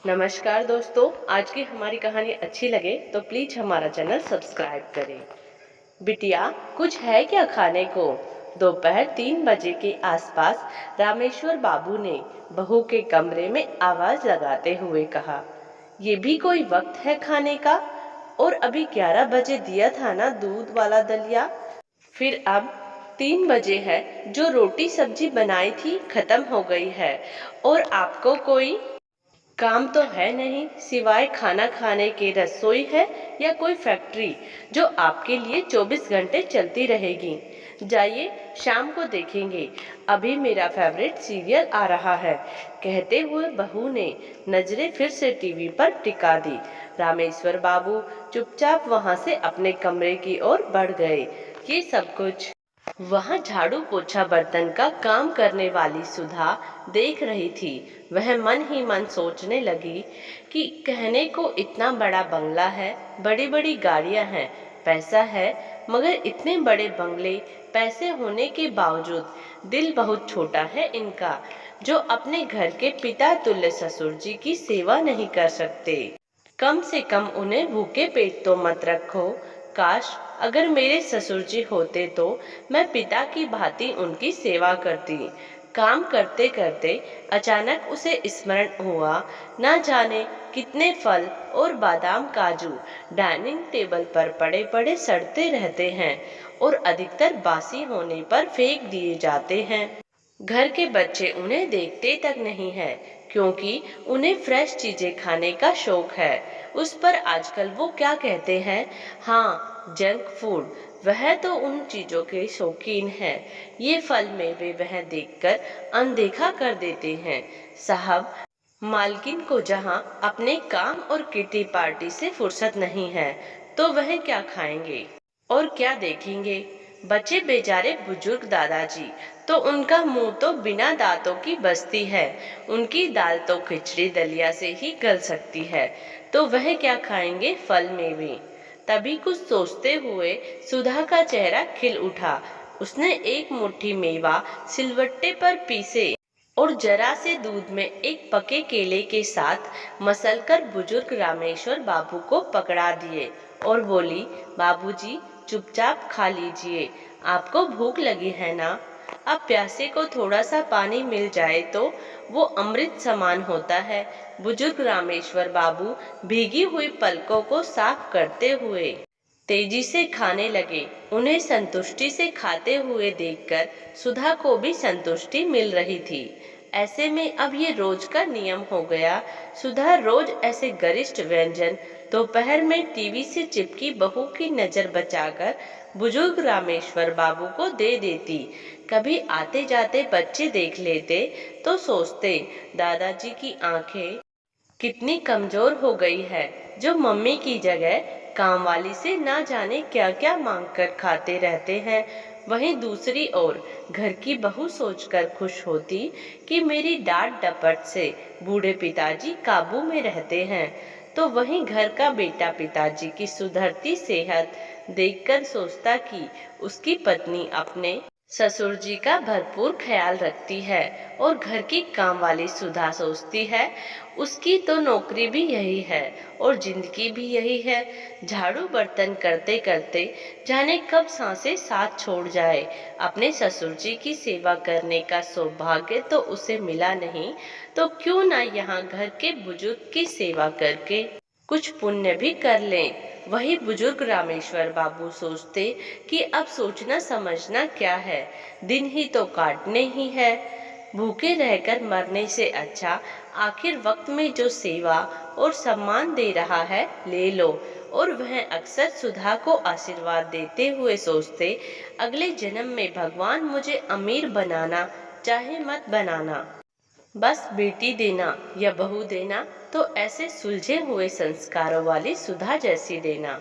नमस्कार दोस्तों, आज की हमारी कहानी अच्छी लगे तो प्लीज हमारा चैनल सब्सक्राइब करें। बिटिया, कुछ है क्या खाने को? दोपहर 3 बजे के आसपास रामेश्वर बाबू ने बहू के कमरे में आवाज लगाते हुए कहा। ये भी कोई वक्त है खाने का? और अभी 11 बजे दिया था ना दूध वाला दलिया। फिर अब 3 बजे है। जो रोटी सब्जी बनाई थी खत्म हो गई है। और आपको कोई काम तो है नहीं सिवाय खाना खाने के। रसोई है या कोई फैक्ट्री जो आपके लिए 24 घंटे चलती रहेगी? जाइए, शाम को देखेंगे। अभी मेरा फेवरेट सीरियल आ रहा है। कहते हुए बहू ने नजरें फिर से टीवी पर टिका दी। रामेश्वर बाबू चुपचाप वहां से अपने कमरे की ओर बढ़ गए। ये सब कुछ वहां झाड़ू पोछा बर्तन का काम करने वाली सुधा देख रही थी। वह मन ही मन सोचने लगी कि कहने को इतना बड़ा बंगला है, बड़ी बड़ी गाड़ियां हैं, पैसा है, मगर इतने बड़े बंगले, पैसे होने के बावजूद दिल बहुत छोटा है इनका, जो अपने घर के पिता तुल्य ससुर जी की सेवा नहीं कर सकते। कम से कम उन्हें भूखे पेट तो मत रखो। काश अगर मेरे ससुर जी होते तो मैं पिता की भांति उनकी सेवा करती। काम करते करते अचानक उसे स्मरण हुआ, ना जाने कितने फल और बादाम काजू डाइनिंग टेबल पर पड़े पड़े सड़ते रहते हैं और अधिकतर बासी होने पर फेंक दिए जाते हैं। घर के बच्चे उन्हें देखते तक नहीं है, क्योंकि उन्हें फ्रेश चीजें खाने का शौक है। उस पर आजकल वो क्या कहते हैं? हाँ, जंक फूड। वह तो उन चीजों के शौकीन है। ये फल मेवे वह देखकर अनदेखा कर देते हैं। साहब, मालकिन को जहाँ अपने काम और किटी पार्टी से फुर्सत नहीं है, तो वह क्या खाएंगे और क्या देखेंगे? बचे बेचारे बुजुर्ग दादाजी, तो उनका मुंह तो बिना दांतों की बस्ती है। उनकी दाल तो खिचड़ी दलिया से ही गल सकती है, तो वह क्या खाएंगे फल मेवे? तभी कुछ सोचते हुए सुधा का चेहरा खिल उठा। उसने एक मुट्ठी मेवा सिलवट्टे पर पीसे और जरा से दूध में एक पके केले के साथ मसलकर बुजुर्ग रामेश्वर बाबू को पकड़ा दिए और बोली, बाबूजी, चुपचाप खा लीजिए। आपको भूख लगी है ना? अब प्यासे को थोड़ा सा पानी मिल जाए तो वो अमृत समान होता है। बुजुर्ग रामेश्वर बाबू भीगी हुई पलकों को साफ करते हुए तेजी से खाने लगे। उन्हें संतुष्टि से खाते हुए देखकर सुधा को भी संतुष्टि मिल रही थी। ऐसे में अब ये रोज का नियम हो गया। सुधा रोज ऐसे गरिष्ठ व्यंजन दोपहर में टीवी से चिपकी बहू की नजर बचाकर बुजुर्ग रामेश्वर बाबू को दे देती। कभी आते जाते बच्चे देख लेते तो सोचते, दादाजी की आंखें कितनी कमजोर हो गई है, जो मम्मी की जगह काम वाली से ना जाने क्या क्या मांग कर खाते रहते हैं। वहीं दूसरी ओर घर की बहू सोचकर खुश होती कि मेरी डांट डपट से बूढ़े पिताजी काबू में रहते हैं, तो वहीं घर का बेटा पिताजी की सुधरती सेहत देखकर सोचता कि उसकी पत्नी अपने ससुर जी का भरपूर ख्याल रखती है। और घर की काम वाली सुधा सोचती है, उसकी तो नौकरी भी यही है और जिंदगी भी यही है। झाड़ू बर्तन करते करते जाने कब सांसें साथ छोड़ जाए। अपने ससुर जी की सेवा करने का सौभाग्य तो उसे मिला नहीं, तो क्यों ना यहाँ घर के बुजुर्ग की सेवा करके कुछ पुण्य भी कर लें। वही बुजुर्ग रामेश्वर बाबू सोचते कि अब सोचना समझना क्या है, दिन ही तो काटने ही है। भूखे रहकर मरने से अच्छा आखिर वक्त में जो सेवा और सम्मान दे रहा है ले लो। और वह अक्सर सुधा को आशीर्वाद देते हुए सोचते, अगले जन्म में भगवान मुझे अमीर बनाना चाहे मत बनाना, बस बेटी देना या बहू देना तो ऐसे सुलझे हुए संस्कारों वाली सुधा जैसी देना।